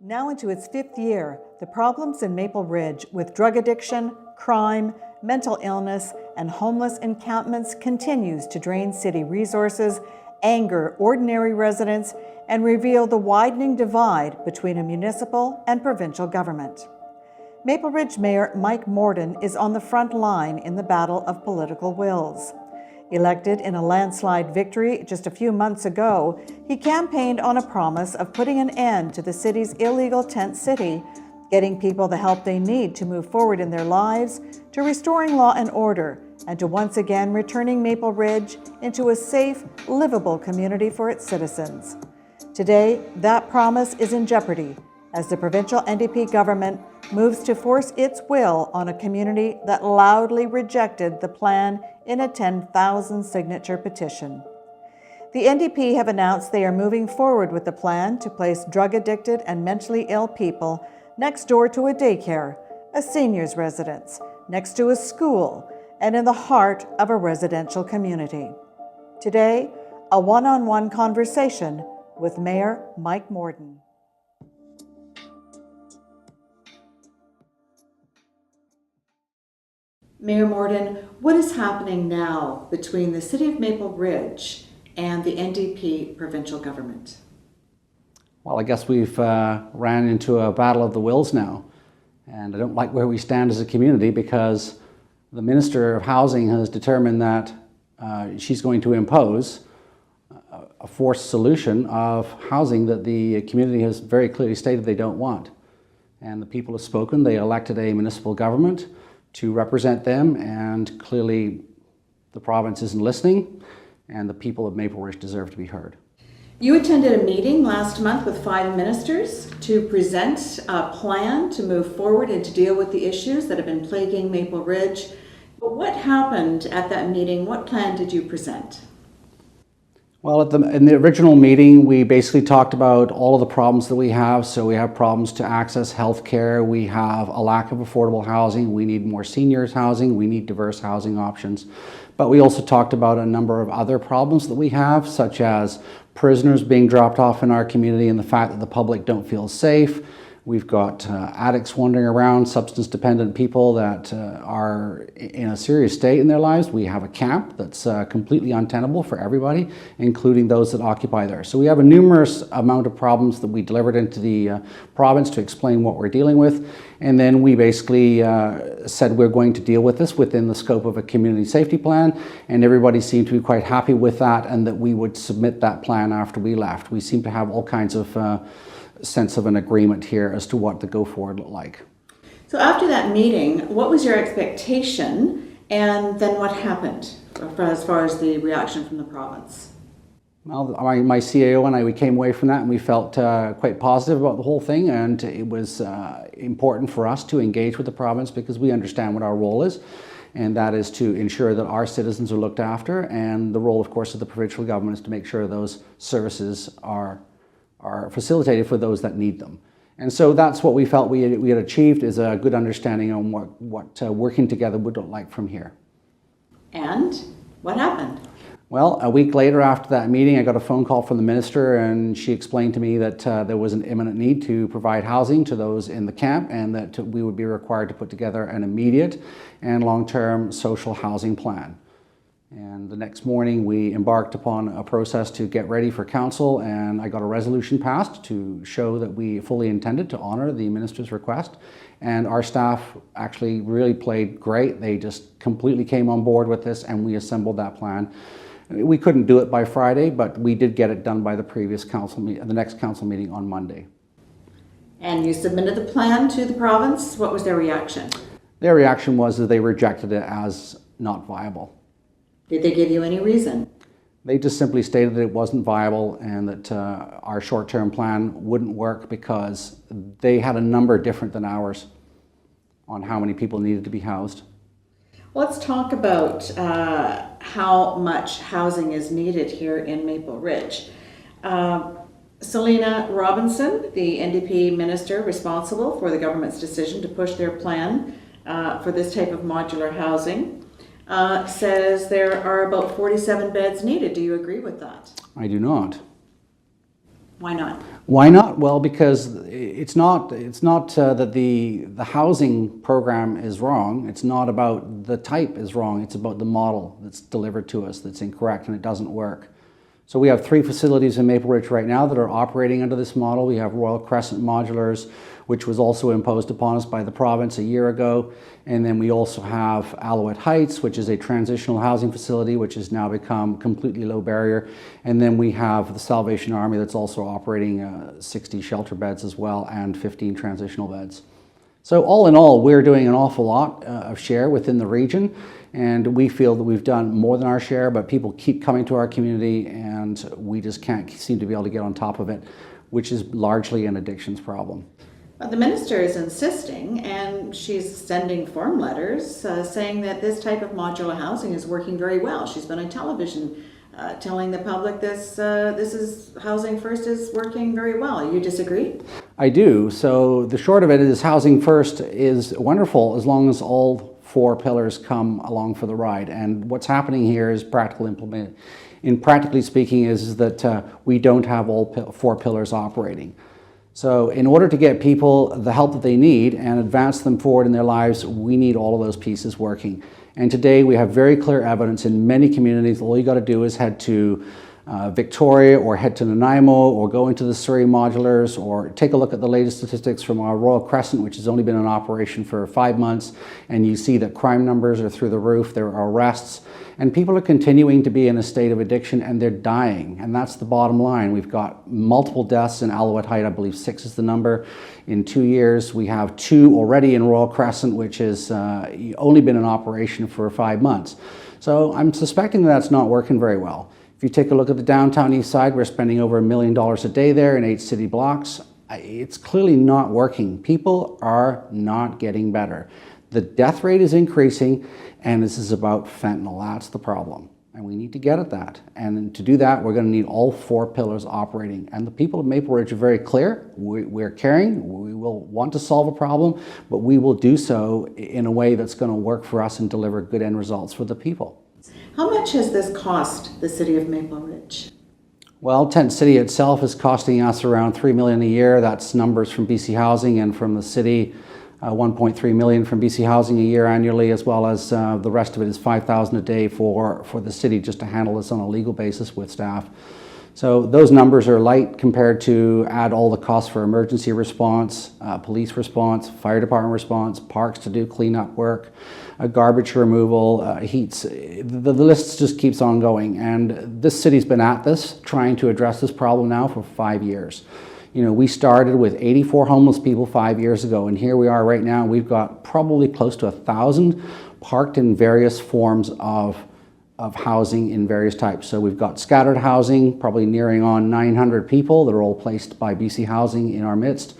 Now into its 5th year, the problems in Maple Ridge with drug addiction, crime, mental illness, and homeless encampments continues to drain city resources, anger ordinary residents, and reveal the widening divide between a municipal and provincial government. Maple Ridge Mayor Mike Morden is on the front line in the battle of political wills. Elected in a landslide victory just a few months ago, he campaigned on a promise of putting an end to the city's illegal tent city, getting people the help they need to move forward in their lives, to restoring law and order, and to once again returning Maple Ridge into a safe, livable community for its citizens. Today, that promise is in jeopardy as the provincial NDP government moves to force its will on a community that loudly rejected the plan in a 10,000 signature petition. The NDP have announced they are moving forward with the plan to place drug-addicted and mentally ill people next door to a daycare, a seniors residence, next to a school, and in the heart of a residential community. Today, a one-on-one conversation with Mayor Mike Morden. Mayor Morden, what is happening now between the City of Maple Ridge and the NDP provincial government? Well, I guess we've ran into a battle of the wills now, and I don't like where we stand as a community because the Minister of Housing has determined that she's going to impose a forced solution of housing that the community has very clearly stated they don't want. And the people have spoken. They elected a municipal government to represent them, and clearly the province isn't listening, and the people of Maple Ridge deserve to be heard. You attended a meeting last month with 5 ministers to present a plan to move forward and to deal with the issues that have been plaguing Maple Ridge. But what happened at that meeting? What plan did you present? Well, in the original meeting, we basically talked about all of the problems that we have. So we have problems to access health care. We have a lack of affordable housing. We need more seniors housing. We need diverse housing options. But we also talked about a number of other problems that we have, such as prisoners being dropped off in our community and the fact that the public don't feel safe. We've got addicts wandering around, substance-dependent people that are in a serious state in their lives. We have a camp that's completely untenable for everybody, including those that occupy there. So we have a numerous amount of problems that we delivered into the province to explain what we're dealing with. And then we basically said we're going to deal with this within the scope of a community safety plan. And everybody seemed to be quite happy with that, and that we would submit that plan after we left. We seem to have all kinds of sense of an agreement here as to what the go forward looked like. So after that meeting, what was your expectation, and then what happened as far as the reaction from the province? Well, my CAO and I, we came away from that and we felt quite positive about the whole thing, and it was important for us to engage with the province because we understand what our role is, and that is to ensure that our citizens are looked after, and the role, of course, of the provincial government is to make sure those services are facilitated for those that need them. And so that's what we felt we had achieved, is a good understanding on what working together would look like from here. And what happened? Well, a week later after that meeting, I got a phone call from the minister, and she explained to me that there was an imminent need to provide housing to those in the camp, and that we would be required to put together an immediate and long-term social housing plan. And the next morning we embarked upon a process to get ready for council, and I got a resolution passed to show that we fully intended to honor the minister's request. And our staff actually really played great. They just completely came on board with this, and we assembled that plan. We couldn't do it by Friday, but we did get it done by the next council meeting on Monday. And you submitted the plan to the province. What was their reaction? Their reaction was that they rejected it as not viable. Did they give you any reason? They just simply stated that it wasn't viable, and that our short-term plan wouldn't work because they had a number different than ours on how many people needed to be housed. Let's talk about how much housing is needed here in Maple Ridge. Selina Robinson, the NDP minister responsible for the government's decision to push their plan for this type of modular housing, says there are about 47 beds needed. Do you agree with that? I do not. Why not? Why not? Well, because it's not that the housing program is wrong. It's not about the type is wrong. It's about the model that's delivered to us that's incorrect and it doesn't work. So we have 3 facilities in Maple Ridge right now that are operating under this model. We have Royal Crescent Modulars, which was also imposed upon us by the province a year ago. And then we also have Alouette Heights, which is a transitional housing facility, which has now become completely low barrier. And then we have the Salvation Army that's also operating 60 shelter beds as well and 15 transitional beds. So all in all, we're doing an awful lot of share within the region, and we feel that we've done more than our share, but people keep coming to our community and we just can't seem to be able to get on top of it, which is largely an addictions problem. Well, the minister is insisting, and she's sending form letters saying that this type of modular housing is working very well. She's been on television telling the public this is Housing First is working very well. You disagree? I do. So the short of it is Housing First is wonderful as long as all 4 pillars come along for the ride. And what's happening here is practically speaking is that we don't have all 4 pillars operating. So in order to get people the help that they need and advance them forward in their lives, we need all of those pieces working. And today we have very clear evidence in many communities. All you got to do is head to Victoria or head to Nanaimo or go into the Surrey Modulars or take a look at the latest statistics from our Royal Crescent, which has only been in operation for 5 months, and you see that crime numbers are through the roof. There are arrests, and people are continuing to be in a state of addiction, and they're dying, and that's the bottom line. We've got multiple deaths in Alouette Heights. I believe 6 is the number. In 2 years, we have 2 already in Royal Crescent, which has only been in operation for 5 months. So I'm suspecting that's not working very well. If you take a look at the downtown east side, we're spending over $1 million a day there in 8 city blocks. It's clearly not working. People are not getting better. The death rate is increasing, and this is about fentanyl. That's the problem, and we need to get at that. And to do that, we're going to need all 4 pillars operating. And the people of Maple Ridge are very clear. We're caring. We will want to solve a problem, but we will do so in a way that's going to work for us and deliver good end results for the people. How much has this cost the city of Maple Ridge? Well, Tent City itself is costing us around $3 million a year. That's numbers from BC Housing and from the city, $1.3 million from BC Housing a year annually, as well as the rest of it is $5,000 a day for the city just to handle this on a legal basis with staff. So those numbers are light compared to add all the costs for emergency response, police response, fire department response, parks to do cleanup work, garbage removal, heats. The list just keeps on going. And this city's been at this, trying to address this problem now for 5 years. You know, we started with 84 homeless people 5 years ago, and here we are right now. We've got probably close to 1,000 parked in various forms of housing in various types. So we've got scattered housing, probably nearing on 900 people that are all placed by BC Housing in our midst.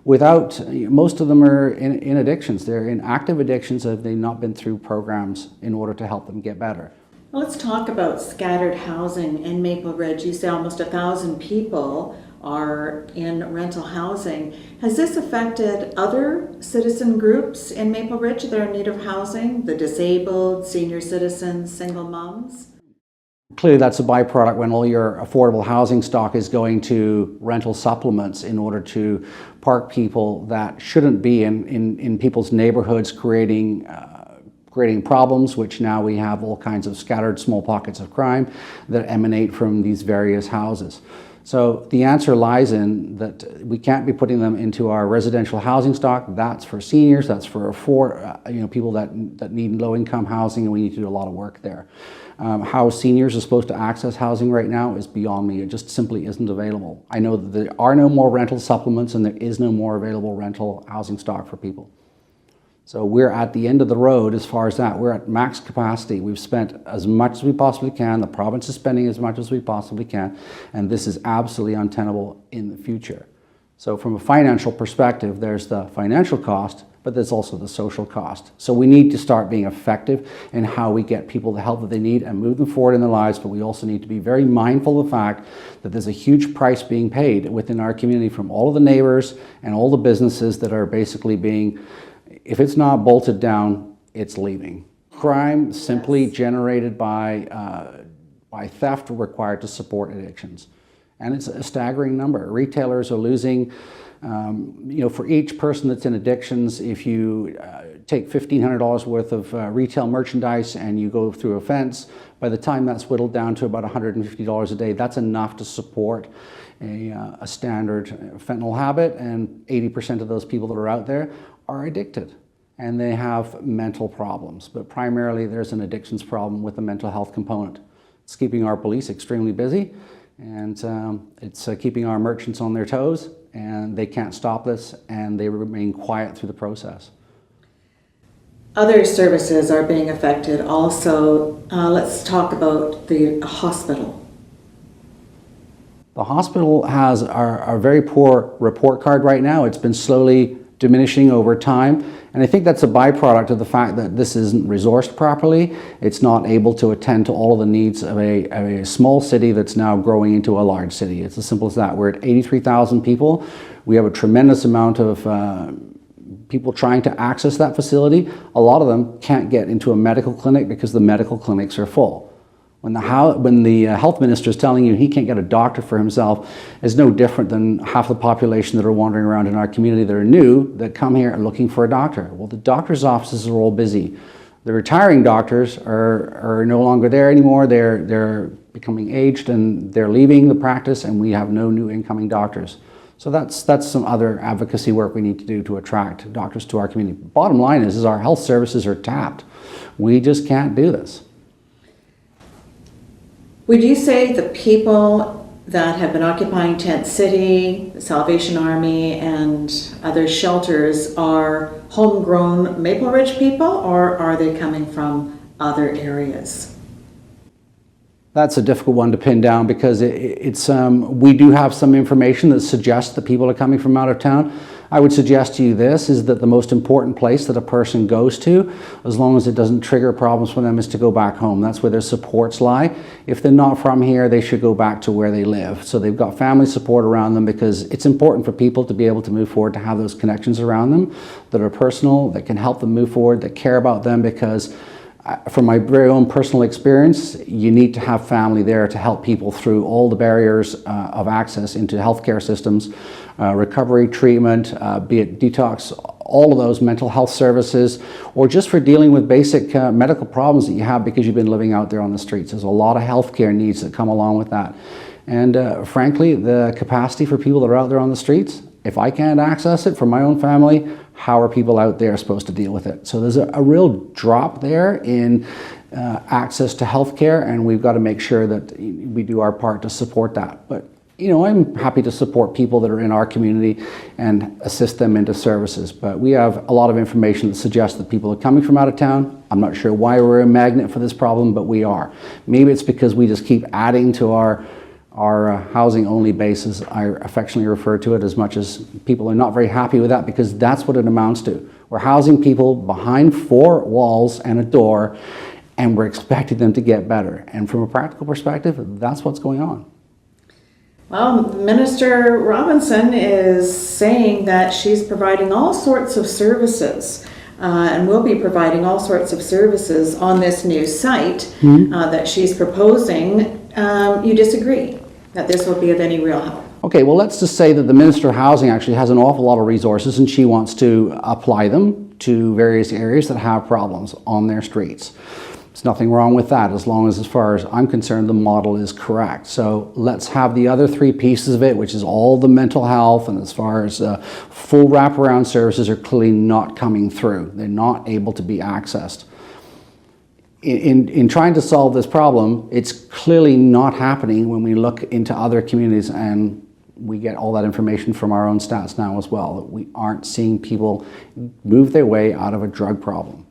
Most of them are in addictions. They're in active addictions if they've not been through programs in order to help them get better. Well, let's talk about scattered housing in Maple Ridge. You say almost 1,000 people are in rental housing. Has this affected other citizen groups in Maple Ridge that are in need of housing? The disabled, senior citizens, single moms? Clearly that's a byproduct when all your affordable housing stock is going to rental supplements in order to park people that shouldn't be in people's neighborhoods, creating problems, which now we have all kinds of scattered small pockets of crime that emanate from these various houses. So the answer lies in that we can't be putting them into our residential housing stock. That's for seniors, that's for people that need low-income housing, and we need to do a lot of work there. How seniors are supposed to access housing right now is beyond me. It just simply isn't available. I know that there are no more rental supplements and there is no more available rental housing stock for people. So we're at the end of the road as far as that. We're at max capacity. We've spent as much as we possibly can. The province is spending as much as we possibly can. And this is absolutely untenable in the future. So from a financial perspective, there's the financial cost, but there's also the social cost. So we need to start being effective in how we get people the help that they need and move them forward in their lives, but we also need to be very mindful of the fact that there's a huge price being paid within our community from all of the neighbors and all the businesses that are basically being, if it's not bolted down, it's leaving. Crime simply generated by theft required to support addictions. And it's a staggering number. Retailers are losing, for each person that's in addictions, if you take $1,500 worth of retail merchandise and you go through a fence, by the time that's whittled down to about $150 a day, that's enough to support a standard fentanyl habit, and 80% of those people that are out there are addicted. And they have mental problems, but primarily there's an addictions problem with a mental health component. It's keeping our police extremely busy, and it's keeping our merchants on their toes, and they can't stop this, and they remain quiet through the process. Other services are being affected also. Let's talk about the hospital. The hospital has a very poor report card right now. It's been slowly diminishing over time, and I think that's a byproduct of the fact that this isn't resourced properly. It's not able to attend to all of the needs of a small city that's now growing into a large city. It's as simple as that. We're at 83,000 people. We have a tremendous amount of people trying to access that facility. A lot of them can't get into a medical clinic because the medical clinics are full. When the health minister is telling you he can't get a doctor for himself, is no different than half the population that are wandering around in our community that are new, that come here and looking for a doctor. Well, the doctor's offices are all busy. The retiring doctors are no longer there anymore. They're becoming aged and they're leaving the practice, and we have no new incoming doctors. So that's some other advocacy work we need to do to attract doctors to our community. Bottom line is our health services are tapped. We just can't do this. Would you say the people that have been occupying Tent City, the Salvation Army, and other shelters are homegrown Maple Ridge people, or are they coming from other areas? That's a difficult one to pin down, because we do have some information that suggests that people are coming from out of town. I would suggest to you this, is that the most important place that a person goes to, as long as it doesn't trigger problems for them, is to go back home. That's where their supports lie. If they're not from here, they should go back to where they live. So they've got family support around them, because it's important for people to be able to move forward, to have those connections around them that are personal, that can help them move forward, that care about them, because from my very own personal experience, you need to have family there to help people through all the barriers of access into healthcare systems, recovery, treatment, be it detox, all of those mental health services, or just for dealing with basic medical problems that you have because you've been living out there on the streets. There's a lot of healthcare needs that come along with that. And frankly, the capacity for people that are out there on the streets, if I can't access it for my own family, how are people out there supposed to deal with it? So there's a real drop there in access to healthcare, and we've got to make sure that we do our part to support that. But I'm happy to support people that are in our community and assist them into services. But we have a lot of information that suggests that people are coming from out of town. I'm not sure why we're a magnet for this problem, but we are. Maybe it's because we just keep adding to our housing-only basis. I affectionately refer to it, as much as people are not very happy with that, because that's what it amounts to. We're housing people behind four walls and a door, and we're expecting them to get better. And from a practical perspective, that's what's going on. Well, Minister Robinson is saying that she's providing all sorts of services and will be providing all sorts of services on this new site that she's proposing. You disagree that this will be of any real help? Okay, well, let's just say that the Minister of Housing actually has an awful lot of resources, and she wants to apply them to various areas that have problems on their streets. There's nothing wrong with that, as long as far as I'm concerned, the model is correct. So let's have the other three pieces of it, which is all the mental health, and as far as full wraparound services are clearly not coming through. They're not able to be accessed. In trying to solve this problem, it's clearly not happening when we look into other communities, and we get all that information from our own stats now as well, that we aren't seeing people move their way out of a drug problem.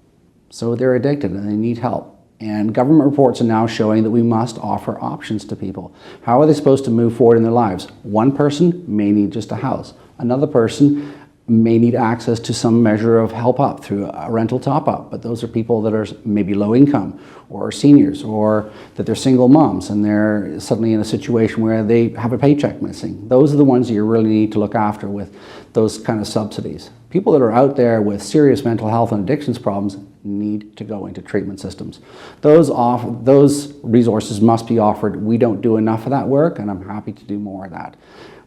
So they're addicted and they need help. And government reports are now showing that we must offer options to people. How are they supposed to move forward in their lives? One person may need just a house. Another person may need access to some measure of help up through a rental top-up, but those are people that are maybe low income, or seniors, or that they're single moms and they're suddenly in a situation where they have a paycheck missing. Those are the ones that you really need to look after with those kind of subsidies. People that are out there with serious mental health and addictions problems need to go into treatment systems. Those resources must be offered. We don't do enough of that work, and I'm happy to do more of that.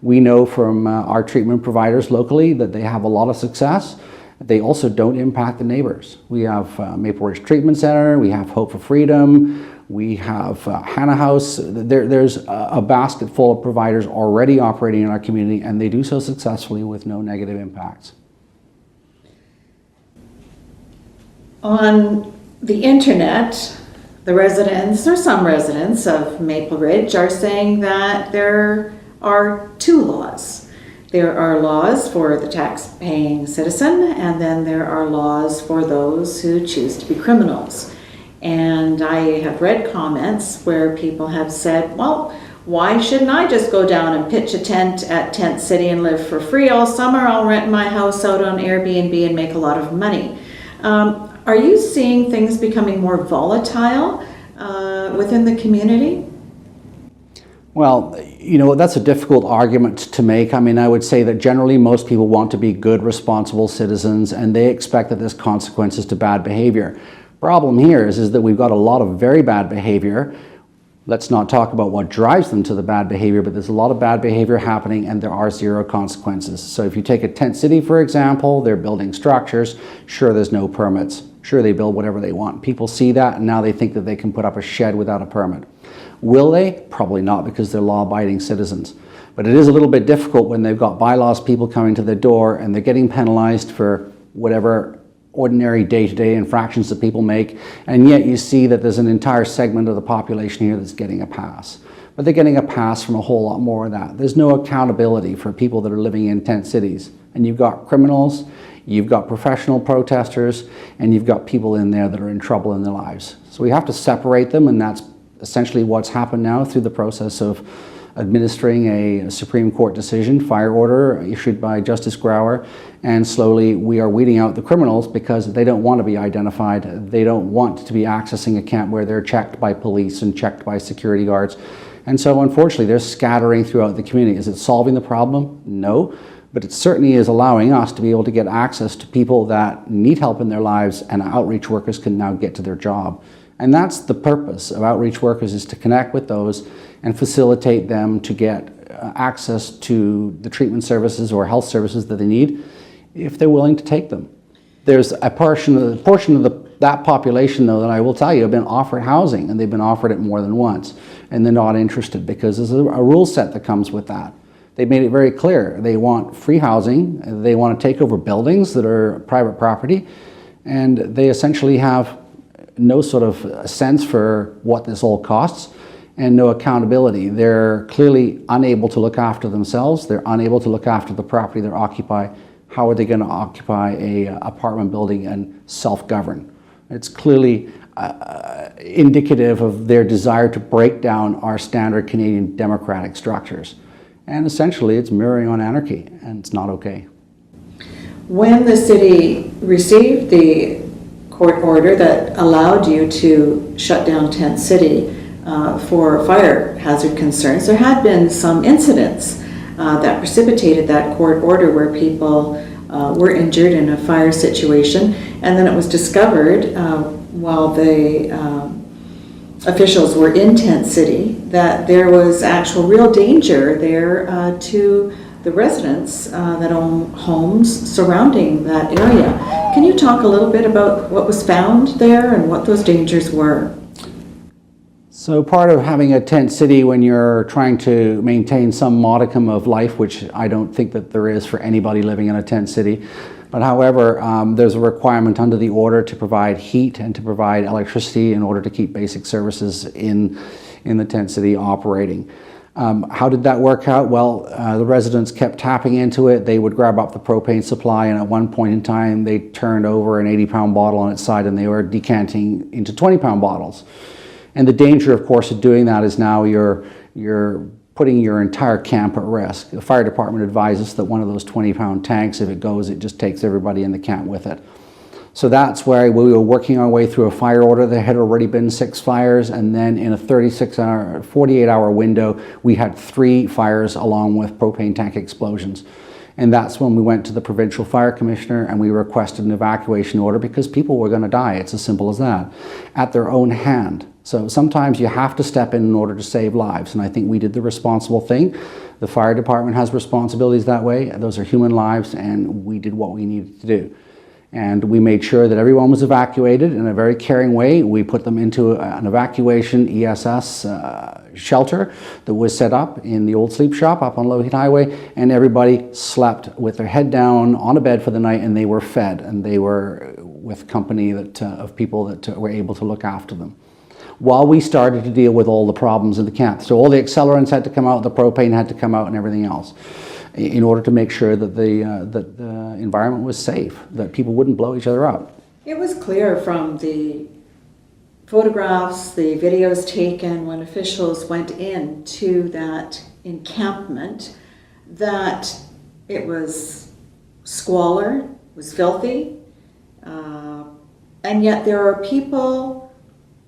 We know from our treatment providers locally that they have a lot of success. They also don't impact the neighbors. We have Maple Ridge Treatment Center, we have Hope for Freedom, we have Hannah House. There's a basket full of providers already operating in our community, and they do so successfully with no negative impacts. On the internet, the residents, or some residents of Maple Ridge, are saying that there are two laws. There are laws for the tax-paying citizen, and then there are laws for those who choose to be criminals. And I have read comments where people have said, well, why shouldn't I just go down and pitch a tent at Tent City and live for free all summer? I'll rent my house out on Airbnb and make a lot of money. Are you seeing things becoming more volatile within the community? Well, you know, that's a difficult argument to make. I mean, I would say that generally most people want to be good, responsible citizens, and they expect that there's consequences to bad behavior. Problem here is that we've got a lot of very bad behavior. Let's not talk about what drives them to the bad behavior, but there's a lot of bad behavior happening and there are zero consequences. So if you take a tent city, for example, they're building structures. Sure, there's no permits. Sure, they build whatever they want. People see that and now they think that they can put up a shed without a permit. Will they? Probably not, because they're law-abiding citizens. But it is a little bit difficult when they've got bylaws, people coming to their door, and they're getting penalized for whatever ordinary day-to-day infractions that people make, and yet you see that there's an entire segment of the population here that's getting a pass. But they're getting a pass from a whole lot more of that. There's no accountability for people that are living in tent cities. And you've got criminals, you've got professional protesters, and you've got people in there that are in trouble in their lives. So we have to separate them, and that's essentially what's happened now through the process of administering a Supreme Court decision, fire order issued by Justice Grauer, and slowly we are weeding out the criminals because they don't want to be identified. They don't want to be accessing a camp where they're checked by police and checked by security guards. And so unfortunately they're scattering throughout the community. Is it solving the problem? No. But it certainly is allowing us to be able to get access to people that need help in their lives, and outreach workers can now get to their job. And that's the purpose of outreach workers, is to connect with those and facilitate them to get access to the treatment services or health services that they need if they're willing to take them. There's a portion of that population, though, that I will tell you have been offered housing, and they've been offered it more than once, and they're not interested because there's a rule set that comes with that. They made it very clear. They want free housing, they want to take over buildings that are private property, and they essentially have no sort of sense for what this all costs and no accountability. They're clearly unable to look after themselves. They're unable to look after the property they occupy. How are they going to occupy a apartment building and self-govern? It's clearly indicative of their desire to break down our standard Canadian democratic structures. And essentially it's mirroring on anarchy, and it's not okay. When the city received the court order that allowed you to shut down Tent City for fire hazard concerns, there had been some incidents that precipitated that court order where people were injured in a fire situation, and then it was discovered while the officials were in Tent City that there was actual real danger there to the residents that own homes surrounding that area. Can you talk a little bit about what was found there and what those dangers were? So part of having a tent city when you're trying to maintain some modicum of life, which I don't think that there is for anybody living in a tent city, but however, there's a requirement under the order to provide heat and to provide electricity in order to keep basic services in the tent city operating. How did that work out? Well, the residents kept tapping into it. They would grab up the propane supply, and at one point in time, they turned over an 80-pound bottle on its side, and they were decanting into 20-pound bottles. And the danger, of course, of doing that is now you're putting your entire camp at risk. The fire department advises that one of those 20-pound tanks, if it goes, it just takes everybody in the camp with it. So that's where we were working our way through a fire order. There had already been 6 fires, and then in a 48-hour window, we had 3 fires along with propane tank explosions. And that's when we went to the provincial fire commissioner and we requested an evacuation order because people were going to die. It's as simple as that, at their own hand. So sometimes you have to step in order to save lives, and I think we did the responsible thing. The fire department has responsibilities that way. Those are human lives, and we did what we needed to do. And we made sure that everyone was evacuated in a very caring way. We put them into an evacuation ESS shelter that was set up in the old sleep shop up on Lougheed Highway, and everybody slept with their head down on a bed for the night, and they were fed, and they were with company of people that were able to look after them, while we started to deal with all the problems in the camp. So all the accelerants had to come out, the propane had to come out, and everything else, in order to make sure that the environment was safe, that people wouldn't blow each other up. It was clear from the photographs, the videos taken when officials went into that encampment, that it was squalor, was filthy, and yet there are people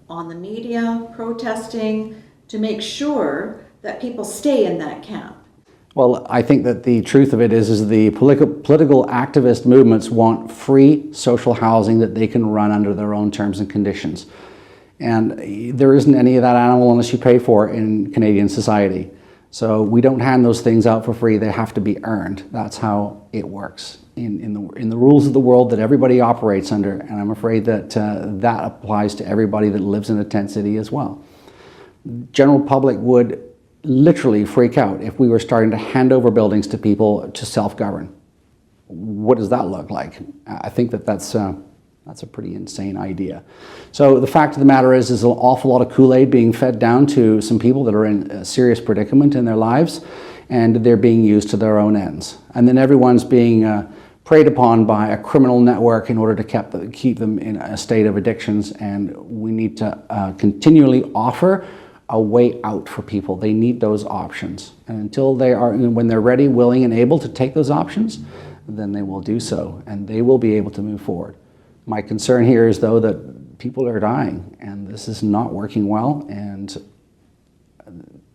on the media protesting to make sure that people stay in that camp. Well, I think that the truth of it is the political activist movements want free social housing that they can run under their own terms and conditions. And there isn't any of that animal unless you pay for it in Canadian society. So we don't hand those things out for free. They have to be earned. That's how it works in the rules of the world that everybody operates under. And I'm afraid that that applies to everybody that lives in a tent city as well. General public would literally freak out if we were starting to hand over buildings to people to self-govern. What does that look like? I think that that's a pretty insane idea. So the fact of the matter is an awful lot of Kool-Aid being fed down to some people that are in a serious predicament in their lives, and they're being used to their own ends. And then everyone's being preyed upon by a criminal network in order to keep them in a state of addictions, and we need to continually offer a way out for people. They need those options. And until when they're ready, willing, and able to take those options, then they will do so, and they will be able to move forward. My concern here is, though, that people are dying, and this is not working well, and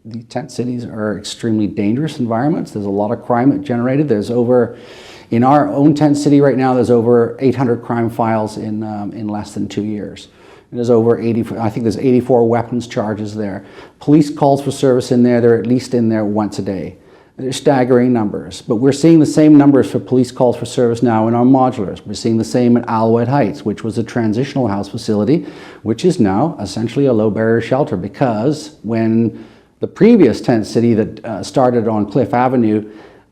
the tent cities are extremely dangerous environments. There's a lot of crime generated. In our own tent city right now, there's over 800 crime files in less than 2 years. There's over 80, I think there's 84 weapons charges there. Police calls for service in there, they're at least in there once a day. They're staggering numbers, but we're seeing the same numbers for police calls for service now in our modulars. We're seeing the same at Alouette Heights, which was a transitional house facility, which is now essentially a low barrier shelter, because when the previous tent city that started on Cliff Avenue,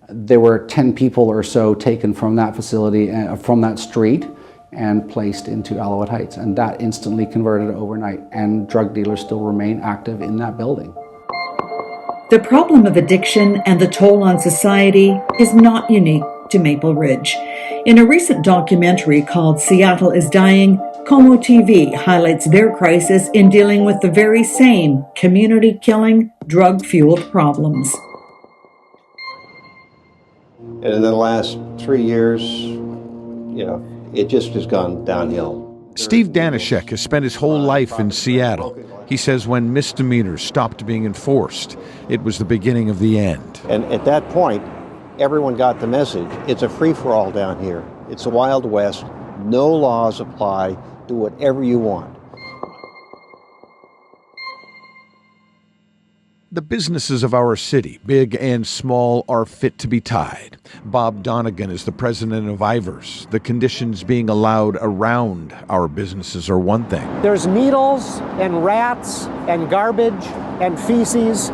there were 10 people or so taken from that facility, from that street, and placed into Alouette Heights, and that instantly converted overnight, and drug dealers still remain active in that building. The problem of addiction and the toll on society is not unique to Maple Ridge. In a recent documentary called Seattle is Dying, Como TV highlights their crisis in dealing with the very same community-killing, drug-fueled problems. And in the last 3 years, it just has gone downhill. Steve Danishek has spent his whole life in Seattle. He says when misdemeanors stopped being enforced, it was the beginning of the end. And at that point, everyone got the message. It's a free-for-all down here. It's the Wild West. No laws apply. Do whatever you want. The businesses of our city, big and small, are fit to be tied. Bob Donegan is the president of Ivers. The conditions being allowed around our businesses are one thing. There's needles and rats and garbage and feces.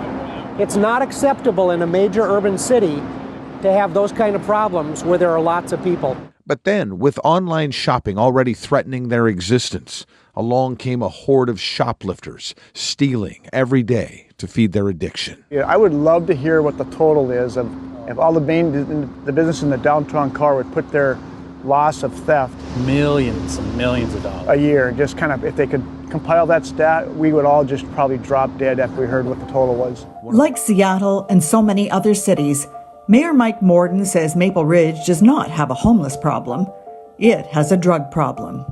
It's not acceptable in a major urban city to have those kind of problems where there are lots of people. But then, with online shopping already threatening their existence, along came a horde of shoplifters stealing every day to feed their addiction. Yeah, I would love to hear what the total is of if all the business in the downtown core would put their loss of theft. Millions and millions of dollars a year. Just kind of, if they could compile that stat, we would all just probably drop dead after we heard what the total was. Like Seattle and so many other cities, Mayor Mike Morden says Maple Ridge does not have a homeless problem. It has a drug problem.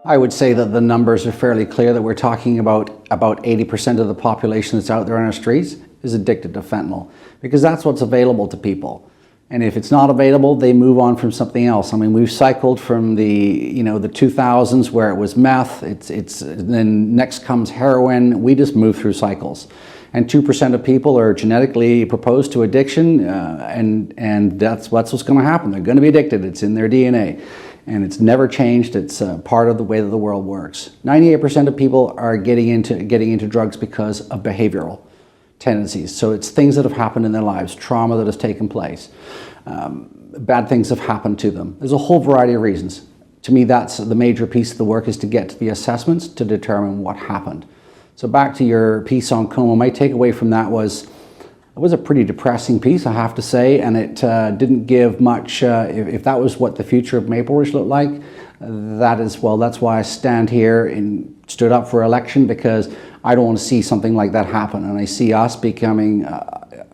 I would say that the numbers are fairly clear, that we're talking about 80% of the population that's out there on our streets is addicted to fentanyl, because that's what's available to people. And if it's not available, they move on from something else. I mean, we've cycled from the 2000s where it was meth. Then next comes heroin. We just move through cycles. And 2% of people are genetically proposed to addiction, and that's what's going to happen. They're going to be addicted. It's in their DNA, and it's never changed. It's part of the way that the world works. 98% of people are getting into drugs because of behavioral tendencies. So it's things that have happened in their lives, trauma that has taken place, bad things have happened to them. There's a whole variety of reasons. To me, that's the major piece of the work, is to get to the assessments to determine what happened. So back to your piece on coma, my takeaway from that was, it was a pretty depressing piece, I have to say, and it didn't give much. If that was what the future of Maple Ridge looked like, that's why I stand here and stood up for election, because I don't want to see something like that happen. And I see us becoming,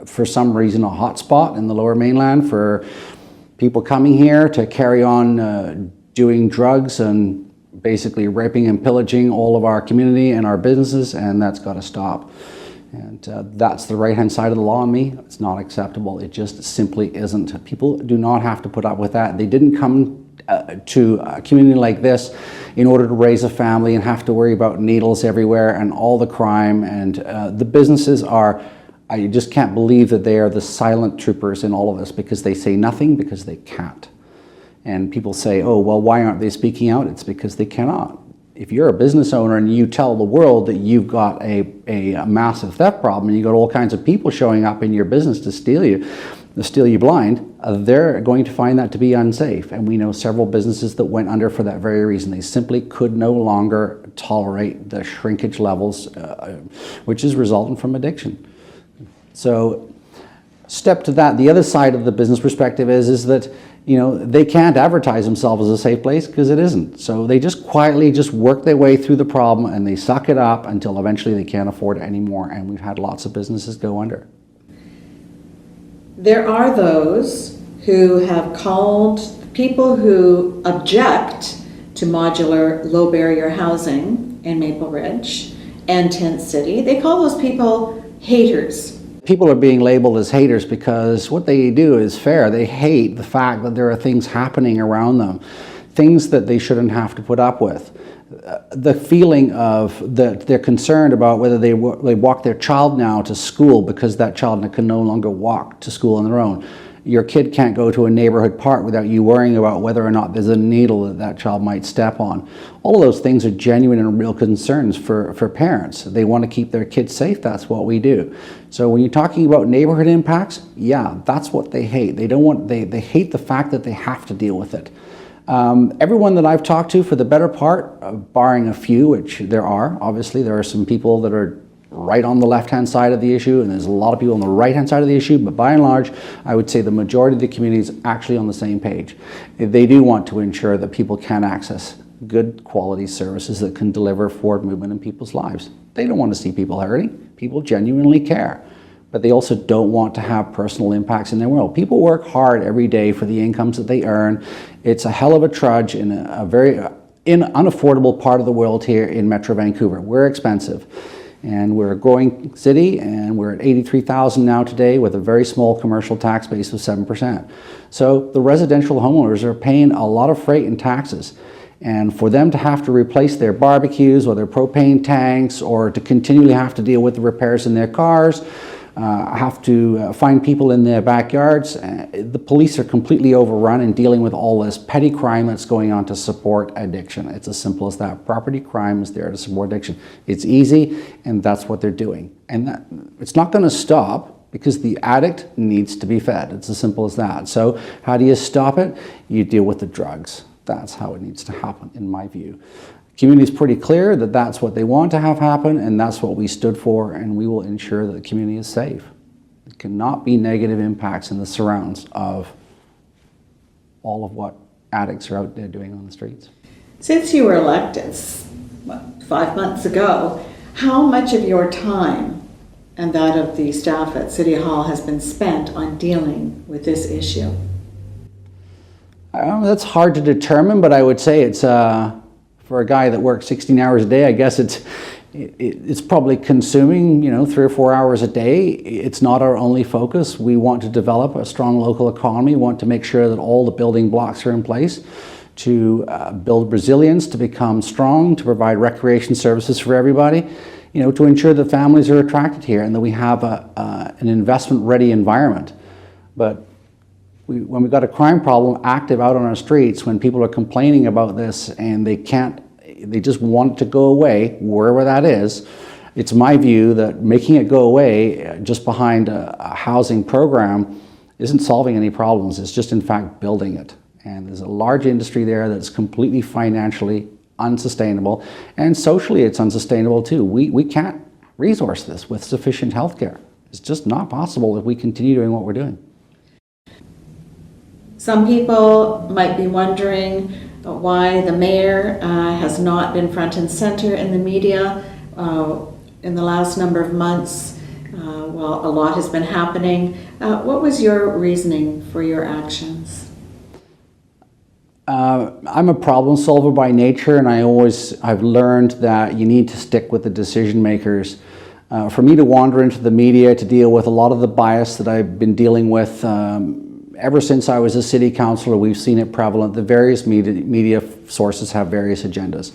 for some reason, a hotspot in the Lower Mainland for people coming here to carry on doing drugs and basically raping and pillaging all of our community and our businesses, and that's got to stop. And that's the right-hand side of the law on me. It's not acceptable. It just simply isn't. People do not have to put up with that. They didn't come to a community like this in order to raise a family and have to worry about needles everywhere and all the crime. And the businesses are, I just can't believe that they are the silent troopers in all of this, because they say nothing because they can't. And people say, oh, well, why aren't they speaking out? It's because they cannot. If you're a business owner and you tell the world that you've got a massive theft problem, and you've got all kinds of people showing up in your business to steal you blind, they're going to find that to be unsafe. And we know several businesses that went under for that very reason. They simply could no longer tolerate the shrinkage levels, which is resultant from addiction. So step to that. The other side of the business perspective is that, they can't advertise themselves as a safe place, because it isn't. So they just quietly work their way through the problem, and they suck it up until eventually they can't afford it anymore. And we've had lots of businesses go under. There are those who have called people who object to modular low barrier housing in Maple Ridge and Tent City, they call those people haters. People are being labeled as haters because what they do is fair. They hate the fact that there are things happening around them, things that they shouldn't have to put up with. The feeling of that they're concerned about whether they walk their child now to school, because that child can no longer walk to school on their own. Your kid can't go to a neighborhood park without you worrying about whether or not there's a needle that child might step on. All of those things are genuine and real concerns for parents. They want to keep their kids safe. That's what we do. So when you're talking about neighborhood impacts, yeah, that's what they hate. They hate the fact that they have to deal with it. Everyone that I've talked to, for the better part, barring a few, which there are, obviously there are some people that are right on the left-hand side of the issue, and there's a lot of people on the right-hand side of the issue, but by and large, I would say the majority of the community is actually on the same page. They do want to ensure that people can access good quality services that can deliver forward movement in people's lives. They don't want to see people hurting. People genuinely care. But they also don't want to have personal impacts in their world. People work hard every day for the incomes that they earn. It's a hell of a trudge in a very unaffordable part of the world here in Metro Vancouver. We're expensive. And we're a growing city, and we're at 83,000 now today with a very small commercial tax base of 7%. So the residential homeowners are paying a lot of freight and taxes. And for them to have to replace their barbecues or their propane tanks, or to continually have to deal with the repairs in their cars, have to find people in their backyards. The police are completely overrun in dealing with all this petty crime that's going on to support addiction. It's as simple as that. Property crime is there to support addiction. It's easy, and that's what they're doing. And it's not going to stop, because the addict needs to be fed. It's as simple as that. So how do you stop it? You deal with the drugs. That's how it needs to happen, in my view. The community is pretty clear that that's what they want to have happen, and that's what we stood for, and we will ensure that the community is safe. There cannot be negative impacts in the surrounds of all of what addicts are out there doing on the streets. Since you were elected 5 months ago, how much of your time and that of the staff at City Hall has been spent on dealing with this issue? That's hard to determine, but I would say it's for a guy that works 16 hours a day, I guess it's It's probably consuming, 3 or 4 hours a day. It's not our only focus. We want to develop a strong local economy. We want to make sure that all the building blocks are in place to build resilience, to become strong, to provide recreation services for everybody, to ensure that families are attracted here and that we have an investment-ready environment. But when we've got a crime problem active out on our streets, when people are complaining about this and they just want it to go away, wherever that is, it's my view that making it go away just behind a housing program isn't solving any problems. It's just, in fact, building it. And there's a large industry there that's completely financially unsustainable, and socially it's unsustainable too. We can't resource this with sufficient health care. It's just not possible if we continue doing what we're doing. Some people might be wondering why the mayor has not been front and center in the media in the last number of months. Well, a lot has been happening. What was your reasoning for your actions? I'm a problem solver by nature, and I've learned that you need to stick with the decision makers. For me to wander into the media to deal with a lot of the bias that I've been dealing with ever since I was a city councillor, we've seen it prevalent. The various media sources have various agendas.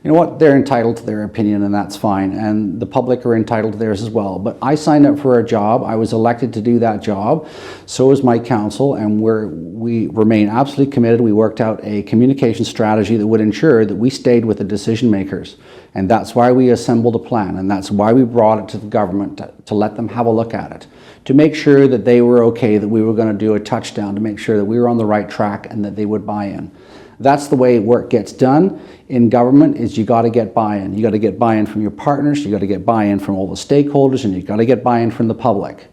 You know what? They're entitled to their opinion, and that's fine. And the public are entitled to theirs as well. But I signed up for a job. I was elected to do that job. So is my council, and we remain absolutely committed. We worked out a communication strategy that would ensure that we stayed with the decision makers. And that's why we assembled a plan, and that's why we brought it to the government to let them have a look at it, to make sure that they were okay, that we were going to do a touchdown, to make sure that we were on the right track and that they would buy in. That's the way work gets done in government, is you got to get buy-in. You got to get buy-in from your partners, you got to get buy-in from all the stakeholders, and you got to get buy-in from the public.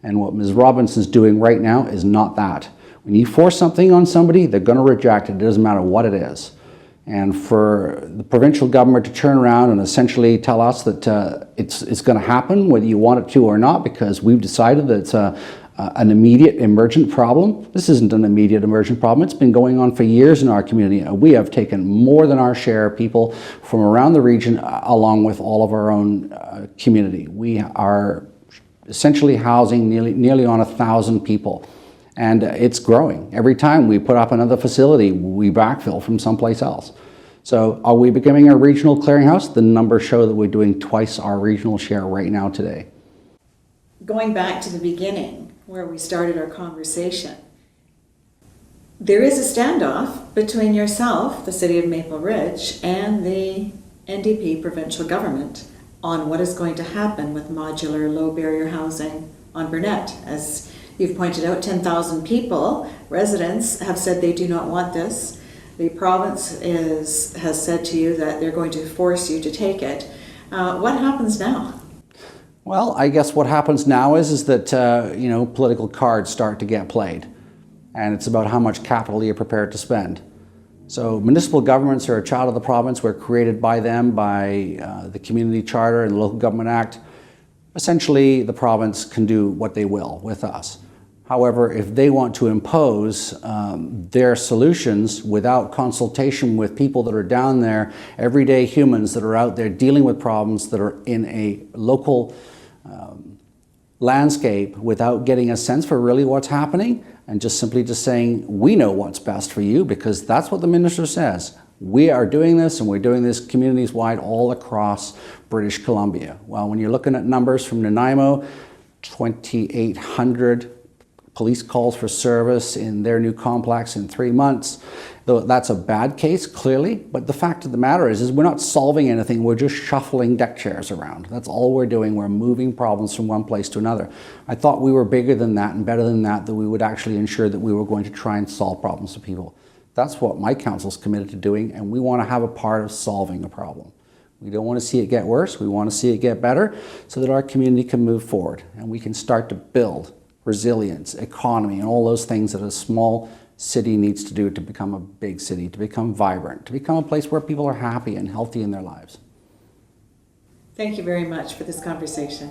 And what Ms. Robinson's doing right now is not that. When you force something on somebody, they're going to reject it. It doesn't matter what it is. And for the provincial government to turn around and essentially tell us that it's going to happen whether you want it to or not, because we've decided that it's an immediate emergent problem. This isn't an immediate emergent problem. It's been going on for years in our community. We have taken more than our share of people from around the region, along with all of our own community. We are essentially housing nearly on 1,000 people. And it's growing. Every time we put up another facility, we backfill from someplace else. So are we becoming a regional clearinghouse? The numbers show that we're doing twice our regional share right now today. Going back to the beginning, where we started our conversation, there is a standoff between yourself, the City of Maple Ridge, and the NDP provincial government on what is going to happen with modular low barrier housing on Burnett. As you've pointed out, 10,000 people, residents, have said they do not want this. The province has said to you that they're going to force you to take it. What happens now? Well, I guess what happens now is that political cards start to get played, and it's about how much capital you're prepared to spend. So municipal governments are a child of the province. We're created by them, by the Community Charter and the Local Government Act. Essentially, the province can do what they will with us. However, if they want to impose their solutions without consultation with people that are down there, everyday humans that are out there dealing with problems that are in a local landscape, without getting a sense for really what's happening, and just simply saying, we know what's best for you, because that's what the minister says. We are doing this, and we're doing this communities wide all across British Columbia. Well, when you're looking at numbers from Nanaimo, 2,800 police calls for service in their new complex in 3 months. Though that's a bad case, clearly, but the fact of the matter is we're not solving anything, we're just shuffling deck chairs around. That's all we're doing, we're moving problems from one place to another. I thought we were bigger than that and better than that we would actually ensure that we were going to try and solve problems for people. That's what my council's committed to doing, and we want to have a part of solving a problem. We don't want to see it get worse, we want to see it get better so that our community can move forward and we can start to build resilience, economy, and all those things that a small city needs to do to become a big city, to become vibrant, to become a place where people are happy and healthy in their lives. Thank you very much for this conversation.